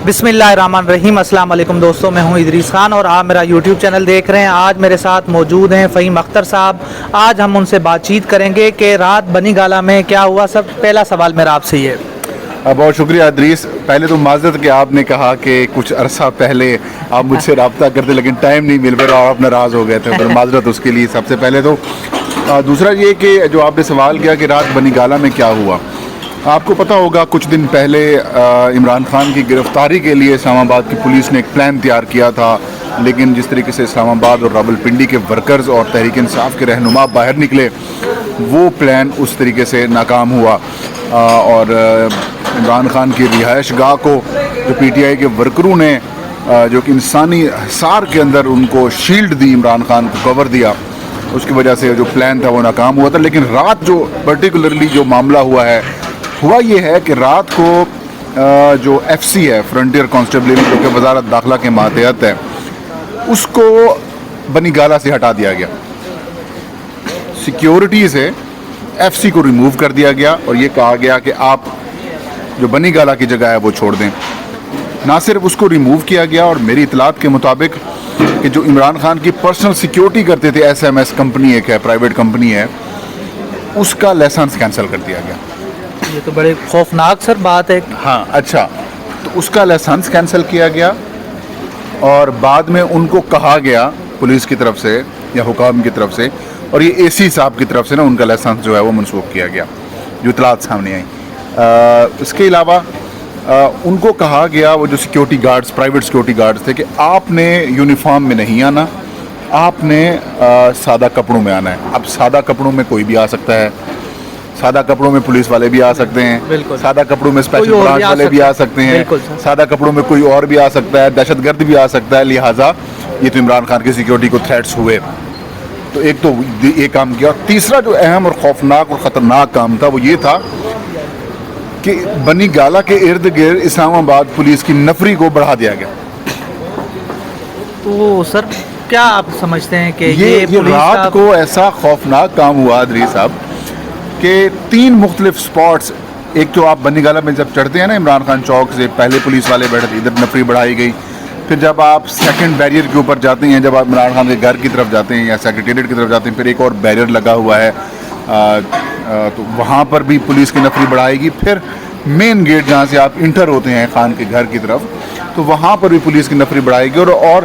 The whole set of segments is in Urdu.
بسم اللہ الرحمن الرحیم۔ السلام علیکم دوستوں، میں ہوں ادریس خان اور آپ میرا یوٹیوب چینل دیکھ رہے ہیں۔ آج میرے ساتھ موجود ہیں فہیم اختر صاحب۔ آج ہم ان سے بات چیت کریں گے کہ رات بنی گالہ میں کیا ہوا۔ پہلا سوال میرا آپ سے یہ ہے۔ بہت شکریہ ادریس۔ پہلے تو معذرت کہ آپ نے کہا کہ کچھ عرصہ پہلے آپ مجھ سے رابطہ کرتے لیکن ٹائم نہیں مل پا اور آپ ناراض ہو گئے تھے، پر معذرت اس کے لیے سب سے پہلے تو۔ دوسرا یہ کہ جو آپ نے سوال کیا کہ رات بنی گالہ میں کیا ہوا، آپ کو پتہ ہوگا کچھ دن پہلے عمران خان کی گرفتاری کے لیے اسلام آباد کی پولیس نے ایک پلان تیار کیا تھا، لیکن جس طریقے سے اسلام آباد اور راولپنڈی کے ورکرز اور تحریک انصاف کے رہنما باہر نکلے، وہ پلان اس طریقے سے ناکام ہوا اور عمران خان کی رہائش گاہ کو جو پی ٹی آئی کے ورکروں نے جو کہ انسانی حصار کے اندر ان کو شیلڈ دی، عمران خان کو کور دیا، اس کی وجہ سے جو پلان تھا وہ ناکام ہوا تھا۔ لیکن رات جو پرٹیکولرلی جو معاملہ ہوا یہ ہے کہ رات کو جو ایف سی ہے، فرنٹیئر کانسٹیبلری، جو کہ وزارت داخلہ کے ماتحت ہے، اس کو بنی گالہ سے ہٹا دیا گیا، سیکیورٹی سے ایف سی کو ریموو کر دیا گیا اور یہ کہا گیا کہ آپ جو بنی گالہ کی جگہ ہے وہ چھوڑ دیں۔ نہ صرف اس کو ریموو کیا گیا، اور میری اطلاعات کے مطابق کہ جو عمران خان کی پرسنل سیکیورٹی کرتے تھے، ایس ایم ایس کمپنی ایک ہے، پرائیویٹ کمپنی ہے، اس کا لائسنس کینسل کر دیا گیا۔ یہ تو بڑے خوفناک سر بات ہے۔ ہاں اچھا، تو اس کا لائسنس کینسل کیا گیا اور بعد میں ان کو کہا گیا پولیس کی طرف سے یا حکام کی طرف سے، اور یہ اے سی صاحب کی طرف سے نا ان کا لائسنس جو ہے وہ منسوخ کیا گیا، جو اطلاعات سامنے آئیں۔ اس کے علاوہ ان کو کہا گیا، وہ جو security guards, private security guards تھے، کہ آپ نے یونیفارم میں نہیں آنا، آپ نے سادہ کپڑوں میں آنا ہے۔ اب سادہ کپڑوں میں کوئی بھی آ سکتا ہے، سادہ کپڑوں میں پولیس والے بھی آ سکتے ہیں، سادہ کپڑوں میں اسپیشل برانچ والے بھی آ سکتے ہیں، سادہ کپڑوں میں کوئی اور بھی آ سکتا ہے، دہشت گرد بھی آ سکتا ہے۔ لہٰذا یہ تو عمران خان کی سیکیورٹی کو تھریٹس ہوئے، تو ایک تو یہ کام کیا۔ اور تیسرا جو اہم اور خوفناک اور خطرناک کام تھا وہ یہ تھا کہ بنی گالہ کے ارد گرد اسلام آباد پولیس کی نفری کو بڑھا دیا گیا۔ تو سر کیا آپ سمجھتے ہیں کہ یہ رات کو ایسا خوفناک کام ہوا ادری صاحب کہ 3 مختلف سپاٹس، ایک تو آپ بنی گالہ میں جب چڑھتے ہیں نا عمران خان چوک سے، پہلے پولیس والے بیٹھے، ادھر نفری بڑھائی گئی، پھر جب آپ سیکنڈ بیریئر کے اوپر جاتے ہیں، جب آپ عمران خان کے گھر کی طرف جاتے ہیں یا سیکریٹریٹ کی طرف جاتے ہیں، پھر ایک اور بیریئر لگا ہوا ہے، تو وہاں پر بھی پولیس کی نفری بڑھائے گی۔ پھر مین گیٹ جہاں سے آپ انٹر ہوتے ہیں خان کے گھر کی طرف، تو وہاں پر بھی پولیس کی نفری بڑھائے گی، اور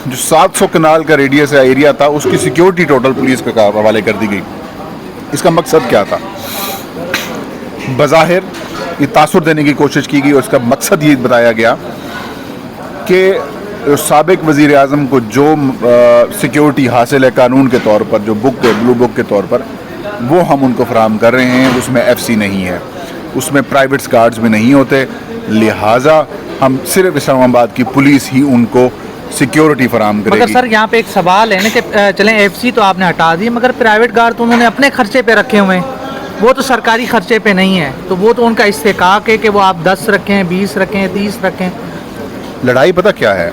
جو 700 کنال کا ریڈیس ایریا تھا اس کی سیکیورٹی ٹوٹل پولیس کے حوالے کر دی گئی۔ اس کا مقصد کیا تھا؟ بظاہر یہ تاثر دینے کی کوشش کی گئی، اور اس کا مقصد یہ بتایا گیا کہ سابق وزیر اعظم کو جو سیکیورٹی حاصل ہے قانون کے طور پر، جو بک ہے، بلو بک کے طور پر، وہ ہم ان کو فراہم کر رہے ہیں۔ اس میں ایف سی نہیں ہے، اس میں پرائیویٹ گارڈز بھی نہیں ہوتے، لہٰذا ہم صرف اسلام آباد کی پولیس ہی ان کو سیکیورٹی فراہم کرے گی۔ مگر سر یہاں پہ ایک سوال ہے نا کہ چلیں ایف سی تو آپ نے ہٹا دی، مگر پرائیویٹ گارڈ تو انہوں نے اپنے خرچے پہ رکھے ہوئے ہیں، وہ تو سرکاری خرچے پہ نہیں ہے، تو وہ تو ان کا استحقاق ہے کہ وہ آپ 10 رکھیں، 20 رکھیں، 30 رکھیں۔ لڑائی پتہ کیا ہے؟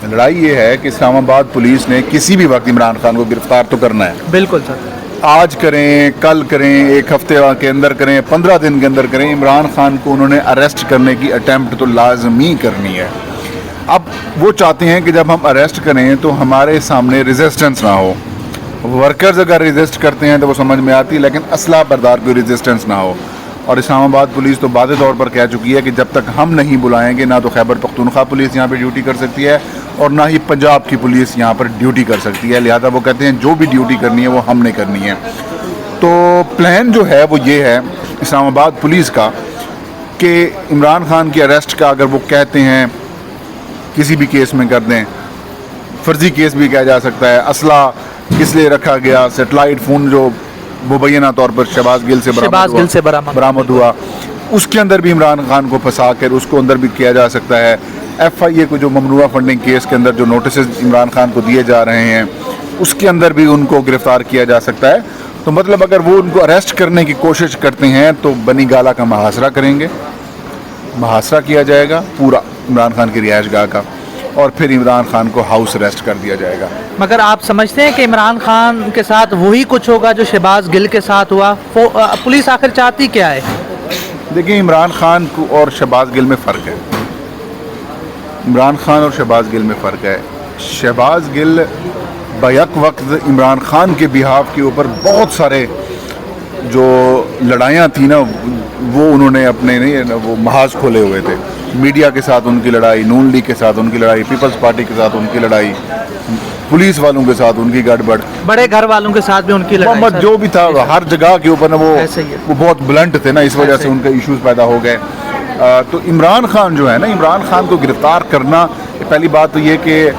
لڑائی یہ ہے کہ اسلام آباد پولیس نے کسی بھی وقت عمران خان کو گرفتار تو کرنا ہے۔ بالکل سر، آج کریں، کل کریں، ایک ہفتے کے اندر کریں، 15 دن کے اندر کریں، عمران خان کو انہوں نے اریسٹ کرنے کی اٹیمپٹ تو لازمی کرنی ہے۔ اب وہ چاہتے ہیں کہ جب ہم اریسٹ کریں تو ہمارے سامنے ریزسٹنس نہ ہو۔ ورکرز اگر ریزسٹ کرتے ہیں تو وہ سمجھ میں آتی، لیکن اسلحہ بردار کوئی ریزسٹنس نہ ہو۔ اور اسلام آباد پولیس تو واضح طور پر کہہ چکی ہے کہ جب تک ہم نہیں بلائیں گے، نہ تو خیبر پختونخوا پولیس یہاں پہ ڈیوٹی کر سکتی ہے اور نہ ہی پنجاب کی پولیس یہاں پر ڈیوٹی کر سکتی ہے۔ لہٰذا وہ کہتے ہیں جو بھی ڈیوٹی کرنی ہے وہ ہم نے کرنی ہے۔ تو پلان جو ہے وہ یہ ہے اسلام آباد پولیس کا کہ عمران خان کی اریسٹ کا اگر وہ کہتے ہیں کسی بھی کیس میں کر دیں، فرضی کیس بھی کہا جا سکتا ہے، اسلحہ کس لیے رکھا گیا، سیٹلائٹ فون جو مبینہ طور پر شہباز گل سے برآمد ہوا، اس کے اندر بھی عمران خان کو پھنسا کر اس کو اندر بھی کیا جا سکتا ہے۔ ایف آئی اے کو جو ممنوعہ فنڈنگ کیس کے اندر جو نوٹسز عمران خان کو دیے جا رہے ہیں، اس کے اندر بھی ان کو گرفتار کیا جا سکتا ہے۔ تو مطلب اگر وہ ان کو اریسٹ کرنے کی کوشش کرتے ہیں تو بنی گالہ کا محاصرہ کریں گے، محاصرہ کیا جائے گا پورا عمران خان کی رہائش گاہ کا، اور پھر عمران خان کو ہاؤس اریسٹ کر دیا جائے گا۔ مگر آپ سمجھتے ہیں کہ عمران خان کے ساتھ وہی کچھ ہوگا جو شہباز گل کے ساتھ ہوا؟ پولیس آخر چاہتی کیا ہے؟ دیکھیں عمران خان کو اور شہباز گل میں فرق ہے۔ عمران خان اور شہباز گل میں فرق ہے. شہباز گل بیک وقت عمران خان کے بہاف کے اوپر بہت سارے جو لڑائیاں تھیں نا وہ انہوں نے اپنے نہیں وہ محاذ کھولے ہوئے تھے. میڈیا کے ساتھ ان کی لڑائی, نون لیگ کے ساتھ ان کی لڑائی, پیپلز پارٹی کے ساتھ ان کی لڑائی, پولیس والوں کے ساتھ ان کی گڑبڑ, بڑے گھر والوں کے ساتھ بھی ان کی لڑائی, محمد جو بھی تھا ہر جگہ کے اوپر نا وہ بہت بلنٹ تھے نا, اس وجہ سے ان کے ایشوز پیدا ہو گئے. تو عمران خان جو ہے نا, عمران خان کو گرفتار کرنا, پہلی بات تو یہ کہ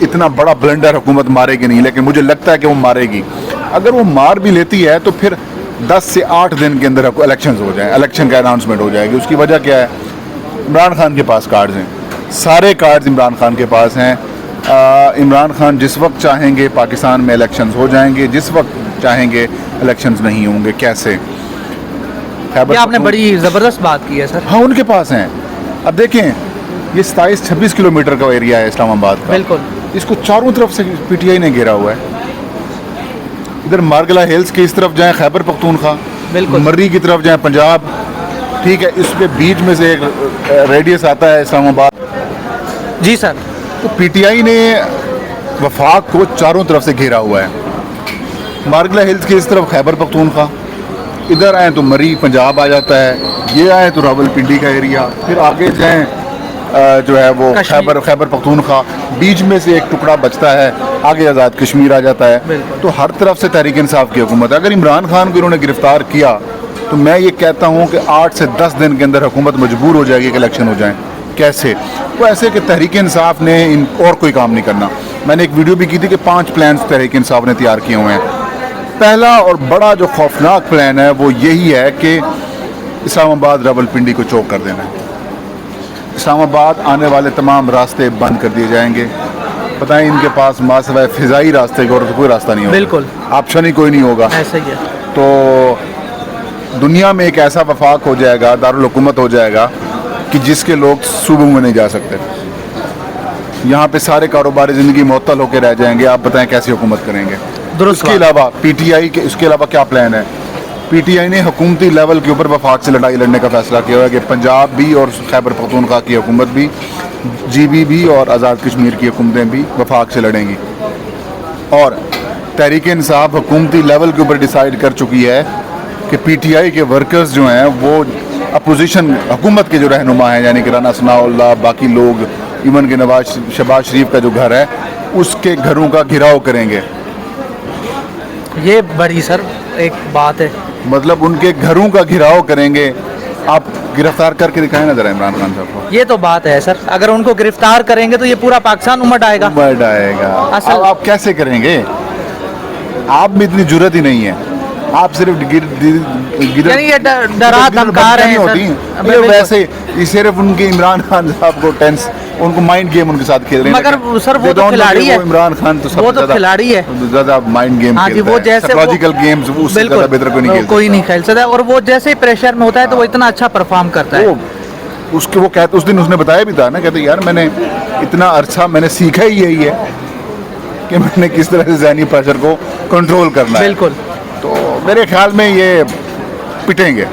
اتنا بڑا بلنڈر حکومت مارے گی نہیں, لیکن مجھے لگتا ہے کہ وہ مارے گی. اگر وہ مار بھی لیتی ہے تو پھر 10 سے 8 دن کے اندر الیکشنز ہو جائیں, الیکشن کا اناؤنسمنٹ ہو جائے گی. اس کی وجہ کیا ہے؟ عمران خان کے پاس کارڈز ہیں, سارے کارڈز عمران خان کے پاس ہیں. عمران خان جس وقت چاہیں گے پاکستان میں الیکشنز ہو جائیں گے, جس وقت چاہیں گے الیکشنز نہیں ہوں گے. کیسے؟ یہ آپ نے بڑی زبردست بات کی ہے سر. ہاں ان کے پاس ہیں. اب دیکھیں یہ 27-26 کلومیٹر کا ایریا ہے اسلام آباد کا. بالکل. اس کو چاروں طرف سے پی ٹی آئی نے گھیرا ہوا ہے. ادھر مارگلا ہلز کی اس طرف جائیں خیبر پختونخوا, بالکل, مری کی طرف جائیں پنجاب, ٹھیک ہے, اس کے بیچ میں سے ایک ریڈیس آتا ہے اسلام آباد. جی سر. تو پی ٹی آئی نے وفاق کو چاروں طرف سے گھیرا ہوا ہے. مارگلا ہلز کی اس طرف خیبر پختونخوا, ادھر آئیں تو مری پنجاب آ جاتا ہے, یہ آئیں تو راول پنڈی کا ایریا, پھر آگے جائیں جو ہے وہ خیبر پختونخوا, بیچ میں سے ایک ٹکڑا بچتا ہے, آگے آزاد کشمیر آ جاتا ہے. تو ہر طرف سے تحریک انصاف کی حکومت ہے. اگر عمران خان کو انہوں نے گرفتار کیا تو میں یہ کہتا ہوں کہ 8 سے 10 دن کے اندر حکومت مجبور ہو جائے گی کہ الیکشن ہو جائیں. کیسے؟ وہ ایسے کہ تحریک انصاف نے اور کوئی کام نہیں کرنا. میں نے ایک ویڈیو بھی کی تھی کہ 5 پلانز تحریک انصاف نے تیار کیے ہوئے ہیں. پہلا اور بڑا جو خوفناک پلان ہے وہ یہی ہے کہ اسلام آباد راول پنڈی کو چوک کر دینا ہے. اسلام آباد آنے والے تمام راستے بند کر دیے جائیں گے. بتائیں ان کے پاس ماسوائے فضائی راستے کا اور کوئی راستہ نہیں ہوگا, بالکل آپشن ہی کوئی نہیں ہوگا. ایسا ہی ہے. تو دنیا میں ایک ایسا وفاق ہو جائے گا, دارالحکومت ہو جائے گا کہ جس کے لوگ صوبوں میں نہیں جا سکتے. یہاں پہ سارے کاروباری زندگی معطل ہو کے رہ جائیں گے. آپ بتائیں کیسی حکومت کریں گے؟ درست. اس کے علاوہ پی ٹی آئی کے اس کے علاوہ کیا پلان ہے؟ پی ٹی آئی نے حکومتی لیول کے اوپر وفاق سے لڑائی لڑنے کا فیصلہ کیا ہوا ہے کہ پنجاب بھی اور خیبر پختونخوا کی حکومت بھی, جی بی بھی اور آزاد کشمیر کی حکومتیں بھی وفاق سے لڑیں گی. اور تحریک انصاف حکومتی لیول کے اوپر ڈیسائیڈ کر چکی ہے کہ پی ٹی آئی کے ورکرز جو ہیں وہ اپوزیشن حکومت کے جو رہنما ہیں, یعنی کہ رانا ثناء اللہ, باقی لوگ, ایون کہ شہباز شریف کا جو گھر ہے اس کے گھروں کا گھیراؤ کریں گے. یہ بڑی سر ایک بات ہے, مطلب ان کے گھروں کا گھیراؤ کریں گے. آپ گرفتار کر کے دکھائیں نا ذرا عمران خان صاحب کو. یہ تو بات ہے سر, اگر ان کو گرفتار کریں گے تو یہ پورا پاکستان امٹ آئے گا. امٹ آئے گا. اب آپ کیسے کریں گے؟ آپ میں اتنی جرت ہی نہیں ہے. آپ صرف یعنی یہ ڈرا دھمکا رہے ہیں ویسے یہ صرف ان کے عمران خان صاحب کو ٹینس, ان کو مائنڈ گیم ان کے ساتھ کھیل رہے ہیں. مگر سر وہ تو کھلاڑی ہے, عمران خان تو وہ تو کھلاڑی ہے, زیادہ مائنڈ گیم کھیلتا ہے, سائیکولوجیکل گیمز اس سے زیادہ بہتر کوئی نہیں کھیل سکتا. اور وہ جیسے ہی پریشر میں ہوتا ہے تو وہ اتنا اچھا پرفارم کرتا ہے. اس کے وہ کہتے, اس دن اس نے بتایا بھی تھا نا, کہتے یار میں نے اتنا عرصہ میں نے سیکھا ہی یہی ہے کہ میں نے کس طرح سے ذہنی پریشر کو کنٹرول کرنا ہے. بالکل. تو میرے خیال میں یہ پٹیں گے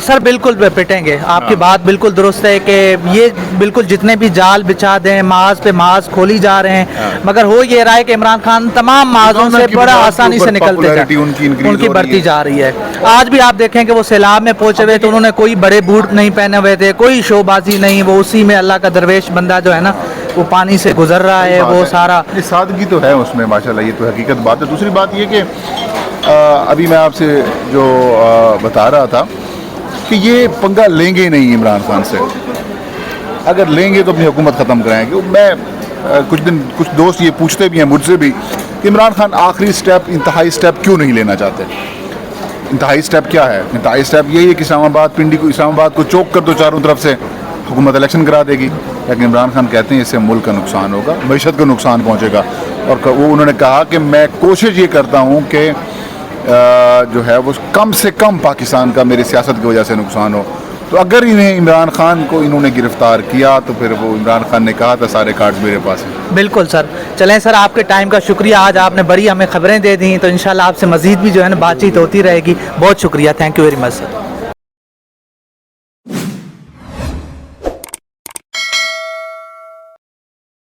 سر, بالکل پٹیں گے. آپ کی بات بالکل درست ہے کہ یہ بالکل جتنے بھی جال بچھا دیں, محاذ پہ محاذ کھولی جا رہے ہیں, مگر ہو یہ رہا ہے کہ عمران خان تمام محاذوں سے بڑا آسانی سے نکلتے جا, ان کی بڑھتی جا رہی ہے. آج بھی آپ دیکھیں کہ وہ سیلاب میں پہنچے ہوئے تو انہوں نے کوئی بڑے بوٹ نہیں پہنے ہوئے تھے, کوئی شو بازی نہیں, وہ اسی میں اللہ کا درویش بندہ جو ہے نا وہ پانی سے گزر رہا ہے. وہ سارا سادگی تو ہے اس میں ماشاءاللہ, یہ تو حقیقت بات ہے. دوسری بات یہ کہ ابھی میں آپ سے جو بتا رہا تھا کہ یہ پنگا لیں گے نہیں عمران خان سے. اگر لیں گے تو اپنی حکومت ختم کرائیں گے. میں کچھ دوست یہ پوچھتے بھی ہیں مجھ سے بھی کہ عمران خان آخری سٹیپ, انتہائی سٹیپ کیوں نہیں لینا چاہتے. انتہائی سٹیپ کیا ہے؟ انتہائی سٹیپ یہی ہے کہ اسلام آباد پنڈی کو, اسلام آباد کو چوک کر دو چاروں طرف سے, حکومت الیکشن کرا دے گی. لیکن عمران خان کہتے ہیں اس سے ملک کا نقصان ہوگا, معیشت کو نقصان پہنچے گا. اور وہ انہوں نے کہا کہ میں کوشش یہ کرتا ہوں کہ جو ہے وہ کم سے کم پاکستان کا میری سیاست کی وجہ سے نقصان ہو. تو اگر انہیں عمران خان کو انہوں نے گرفتار کیا تو پھر وہ عمران خان نے کہا تھا سارے کارڈز میرے پاس ہیں. بالکل سر. چلیں سر, آپ کے ٹائم کا شکریہ, آج آپ نے بڑی ہمیں خبریں دے دیں, تو انشاءاللہ آپ سے مزید بھی جو ہے نا بات چیت ہوتی رہے گی. بہت شکریہ, thank you very much sir.